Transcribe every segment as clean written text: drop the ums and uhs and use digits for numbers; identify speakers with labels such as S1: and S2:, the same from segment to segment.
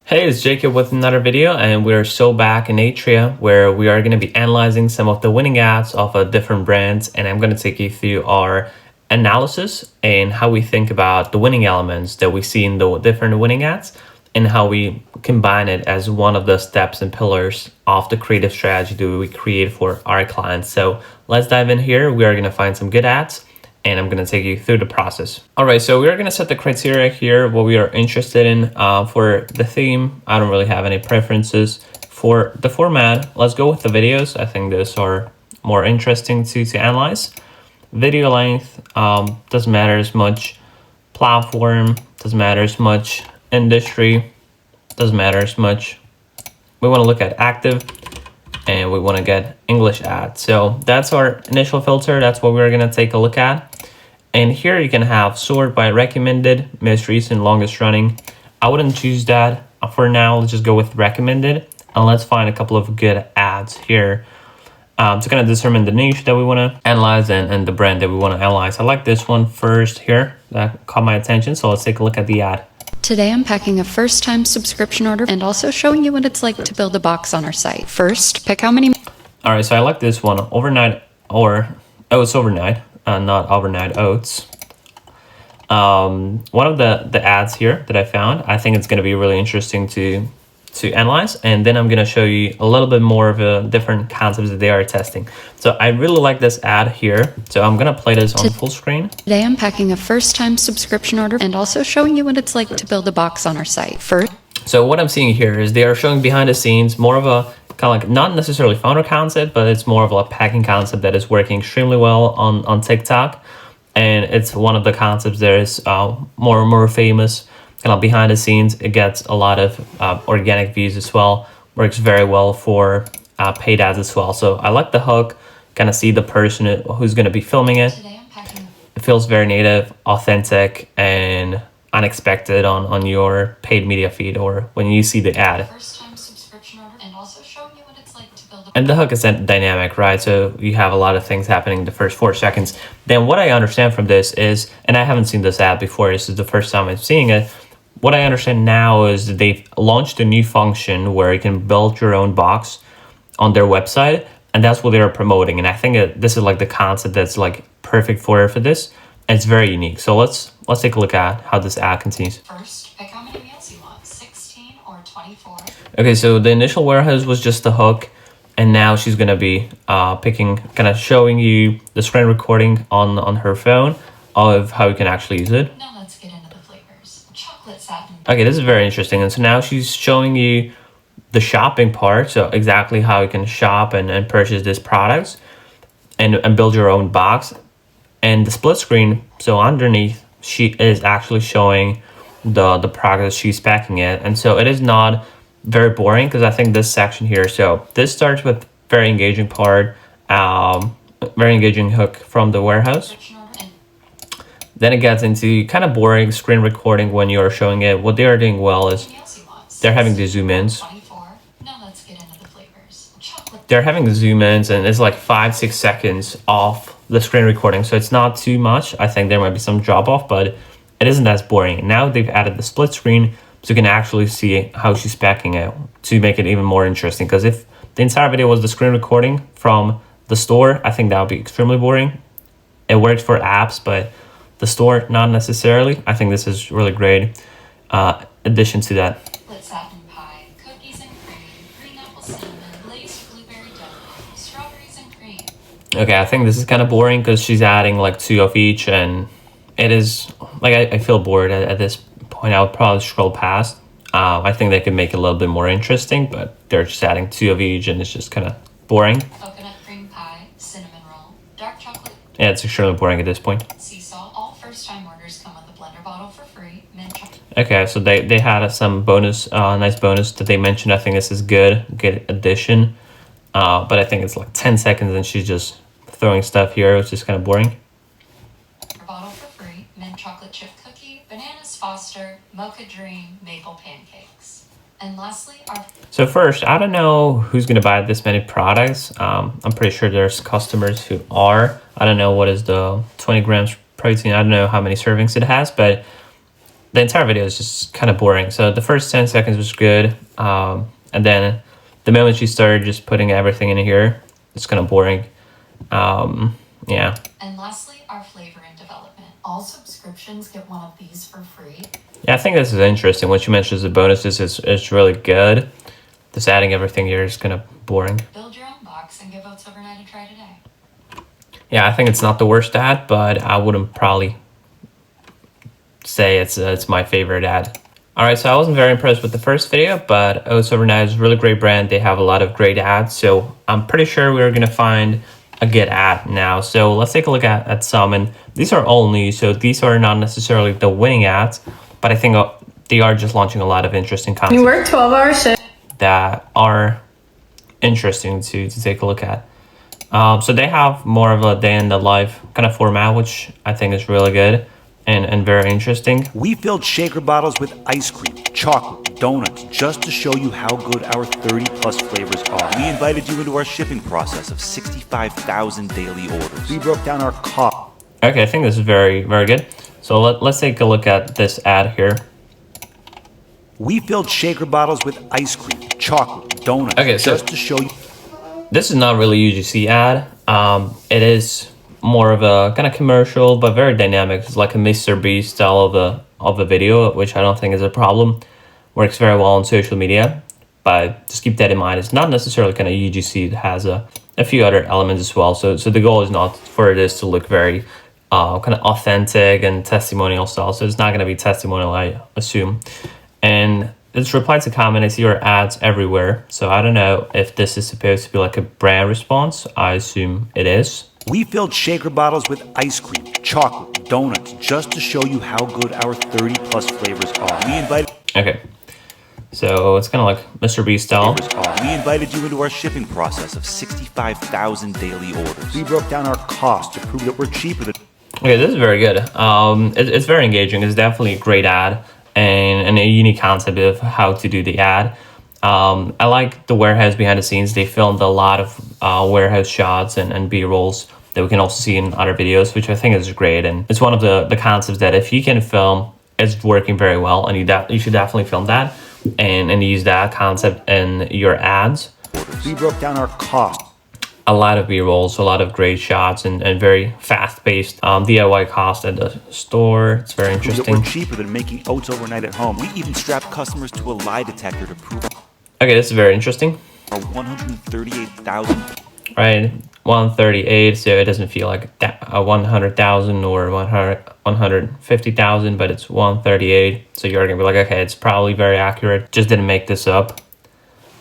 S1: Hey, it's Jacob with another video, and we're so back in Atria where we are going to be analyzing some of the winning ads of different brands, and I'm going to take you through our analysis and how we think about the winning elements that we see in the different winning ads and how we combine it as one of the steps and pillars of the creative strategy that we create for our clients. So let's dive in here. We are going to find some good ads, and I'm going to take you through the process. All right, so we're going to set the criteria here, what we are interested in for the theme. I don't really have any preferences for the format. Let's go with the videos. I think those are more interesting to analyze. Video length doesn't matter as much. Platform doesn't matter as much. Industry doesn't matter as much. We want to look at active, and we want to get English ads. So that's our initial filter. That's what we're going to take a look at. And here you can have sort by recommended, most recent, longest running. I wouldn't choose that for now. Let's just go with recommended, and let's find a couple of good ads here to kind of determine the niche that we want to analyze and the brand that we want to analyze. I like this one first here. That caught my attention. So let's take a look at the ad.
S2: Today I'm packing a first-time subscription order and also showing you what it's like to build a box on our site. First, pick how many...
S1: All right, so I like this one. Overnight, it's overnight, not overnight oats. One of the ads here that I found, I think it's going to be really interesting to analyze, and then I'm going to show you a little bit more of a different concepts that they are testing. So I really like this ad here, so I'm going to play this on full screen.
S2: Today I'm packing a first-time subscription order and also showing you what it's like to build a box on our site. First,
S1: so what I'm seeing here is they are showing behind the scenes more of a kind of like not necessarily founder concept, but it's more of a packing concept that is working extremely well on TikTok, and it's one of the concepts that is more and more famous. Kind of behind the scenes, it gets a lot of organic views as well. Works very well for paid ads as well. So I like the hook. Kind of see the person who's going to be filming it. It feels very native, authentic, and unexpected on your paid media feed or when you see the ad. And the hook is dynamic, right? So you have a lot of things happening in the first 4 seconds. Then what I understand from this is, and I haven't seen this ad before, this is the first time I'm seeing it. What I understand now is that they've launched a new function where you can build your own box on their website, and that's what they're promoting. And I think this is like the concept that's like perfect for this. And it's very unique. So let's take a look at how this ad continues.
S2: First, pick how many meals you want, 16 or 24.
S1: Okay, so the initial warehouse was just the hook, and now she's gonna be picking, kind of showing you the screen recording on her phone of how you can actually use it.
S2: Now let's get into the flavors. Chocolate satin.
S1: Okay, this is very interesting. And so now she's showing you the shopping part. So exactly how you can shop and purchase these products and build your own box. And the split screen, so underneath, she is actually showing the product she's packing it. And so it is not very boring because I think this section here, so this starts with very engaging part, very engaging hook from the warehouse. Then it gets into kind of boring screen recording when you're showing it. What they are doing well is they're having the zoom ins. They're having the zoom ins, and it's like 5-6 seconds off the screen recording. So it's not too much. I think there might be some drop off, but it isn't as boring. Now they've added the split screen, so you can actually see how she's packing it to make it even more interesting. Because if the entire video was the screen recording from the store, I think that would be extremely boring. It works for apps, but the store, not necessarily. I think this is really great addition to that.
S2: Satin pie, cookies and cream, green apple cinnamon, glazed blueberry donut, strawberries and cream.
S1: Okay, I think this is kind of boring because she's adding like 2 of each, and it is like I feel bored at this point. I would probably scroll past. I think they could make it a little bit more interesting, but they're just adding 2 of each, and it's just kind of boring.
S2: Coconut cream pie, cinnamon roll, dark chocolate.
S1: Yeah, it's extremely boring at this point.
S2: Seesaw. All first-time orders come with a blender bottle for free. Mint chocolate.
S1: Okay, so they had some bonus, nice bonus that they mentioned. I think this is good addition. But I think it's like 10 seconds, and she's just throwing stuff here, which is kind of boring.
S2: Bottle for free. Mint chocolate chip cookie, bananas Foster, mocha dream, maple pancakes. And lastly,
S1: so first, I don't know who's going to buy this many products. I'm pretty sure there's customers who are. I don't know what is the 20 grams protein. I don't know how many servings it has, but the entire video is just kind of boring. So the first 10 seconds was good, and then the moment she started just putting everything in here, it's kind of boring. Yeah.
S2: And lastly, our flavor in development. All subscriptions get one of these for free.
S1: Yeah, I think this is interesting. What you mentioned, the bonuses is really good. Just adding everything here is kind of boring.
S2: Build your own box and give Oats Overnight a try today.
S1: Yeah, I think it's not the worst ad, but I wouldn't probably say it's my favorite ad. All right, so I wasn't very impressed with the first video, but Oats Overnight is a really great brand. They have a lot of great ads, so I'm pretty sure we're gonna find a good ad now. So let's take a look at some, and these are all new, so these are not necessarily the winning ads, but I think they are just launching a lot of interesting content.
S3: You work 12-hour shifts
S1: That are interesting to take a look at. So they have more of a day in the life kind of format, which I think is really good and very interesting.
S4: We filled shaker bottles with ice cream, chocolate, donuts, just to show you how good our 30-plus flavors are. We invited you into our shipping process of 65,000 daily orders. We broke down our cost.
S1: Okay, I think this is very, very good. So let's take a look at this ad here.
S4: We filled shaker bottles with ice cream, chocolate, donuts,
S1: Okay, so
S4: just to show you.
S1: this is not really UGC ad. It is more of a kind of commercial, but very dynamic. It's like a Mr. Beast style of a video, which I don't think is a problem. Works very well on social media, but just keep that in mind. It's not necessarily kind of UGC. It has a few other elements as well. So the goal is not for this to look very kind of authentic and testimonial style. So it's not going to be testimonial, I assume. And it's reply to comment. I see your ads everywhere. So I don't know if this is supposed to be like a brand response. I assume it is.
S4: We filled shaker bottles with ice cream, chocolate, donuts, just to show you how good our 30-plus flavors are. We invited.
S1: Okay. So it's kind of like Mr. Beast style.
S4: We invited you into our shipping process of 65,000 daily orders. We broke down our cost to prove that we're cheaper than.
S1: Okay, this is very good. It's very engaging. It's definitely a great ad and a unique concept of how to do the ad. I like the warehouse behind the scenes. They filmed a lot of warehouse shots and B-rolls that we can also see in other videos, which I think is great. And it's one of the concepts that if you can film, it's working very well, and you should definitely film that and use that concept in your ads.
S4: We broke down our cost.
S1: A lot of B-rolls, a lot of great shots, and very fast-paced DIY cost at the store. It's very interesting.
S4: We're cheaper than making oats overnight at home. We even strapped customers to a lie detector to prove
S1: Okay, this is very interesting.
S4: our 138,000.
S1: Right, 138, so it doesn't feel like 100,000 or 150,000, but it's 138. So you're gonna be like, okay, it's probably very accurate. Just didn't make this up.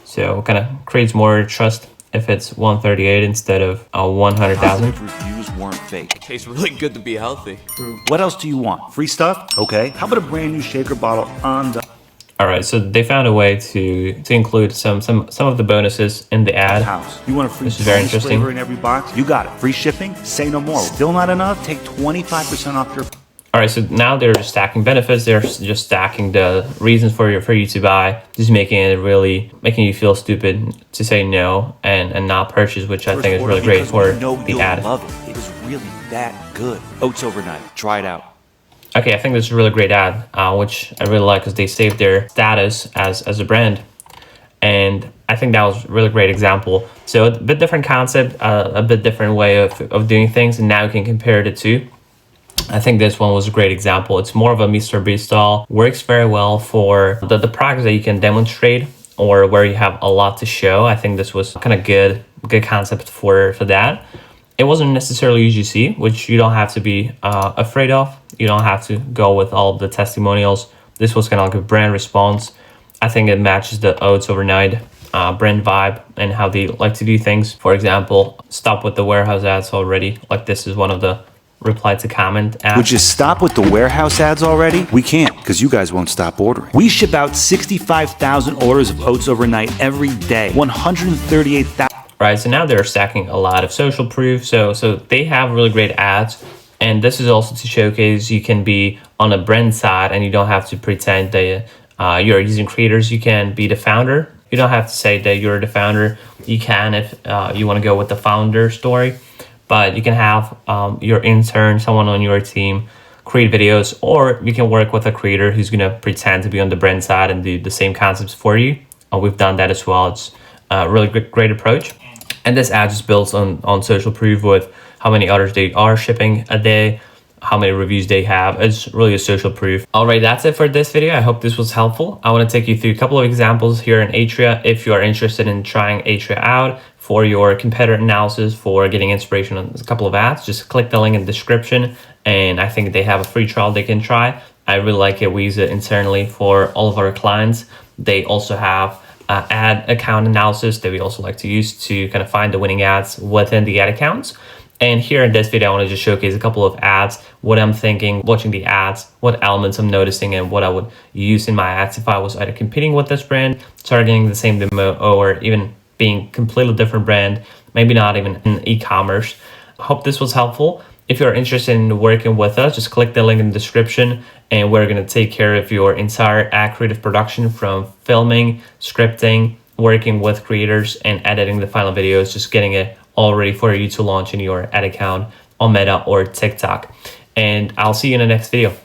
S1: So kind of creates more trust if it's 138 instead of 100,000.
S4: Reviews weren't fake.
S5: Tastes really good to be healthy.
S4: What else do you want? Free stuff? Okay. How about a brand new shaker bottle on the
S1: All right, so they found a way to include some of the bonuses in the ad.
S4: house? You want a free
S1: This is very
S4: Spanish
S1: interesting.
S4: flavor in every box? You got it. Free shipping? Say no more. Still not enough? Take 25% off your.
S1: All right, so now they're stacking benefits. They're just stacking the reasons for you to buy, just making you feel stupid to say no and not purchase, which I think is really great for the
S4: you'll
S1: ad.
S4: love it. It is really that good. Oats overnight. Try it out.
S1: Okay, I think this is a really great ad, which I really like because they saved their status as a brand. And I think that was a really great example. So a bit different concept, a bit different way of doing things, and now you can compare the two. I think this one was a great example. It's more of a Mr. Beast style, works very well for the products that you can demonstrate or where you have a lot to show. I think this was kind of good concept for that. It wasn't necessarily UGC, which you don't have to be afraid of. You don't have to go with all the testimonials. This was kind of like a brand response. I think it matches the Oats Overnight brand vibe and how they like to do things. For example, stop with the warehouse ads already. Like this is one of the reply to comment ads.
S4: Would you stop with the warehouse ads already? We can't, because you guys won't stop ordering. We ship out 65,000 orders of oats overnight every day. 138,000.
S1: Right, so now they're stacking a lot of social proof. So they have really great ads. And this is also to showcase you can be on a brand side and you don't have to pretend that you're using creators. You can be the founder. You don't have to say that you're the founder. You can if you want to go with the founder story. But you can have your intern, someone on your team, create videos, or you can work with a creator who's going to pretend to be on the brand side and do the same concepts for you. We've done that as well. It's a really great approach. And this ad just builds on social proof with how many orders they are shipping a day, how many reviews they have. It's really a social proof. All right, that's it for this video. I hope this was helpful. I want to take you through a couple of examples here in Atria. If you are interested in trying Atria out for your competitor analysis, for getting inspiration on a couple of ads, just click the link in the description. And I think they have a free trial they can try. I really like it. We use it internally for all of our clients. They also have ad account analysis that we also like to use to kind of find the winning ads within the ad accounts. And here in this video, I want to just showcase a couple of ads, what I'm thinking, watching the ads, what elements I'm noticing, and what I would use in my ads if I was either competing with this brand, targeting the same demo, or even being completely different brand, maybe not even in e-commerce. I hope this was helpful. If you're interested in working with us, just click the link in the description, and we're going to take care of your entire ad creative production, from filming, scripting, working with creators, and editing the final videos, just getting it all ready for you to launch in your ad account on Meta or TikTok. And I'll see you in the next video.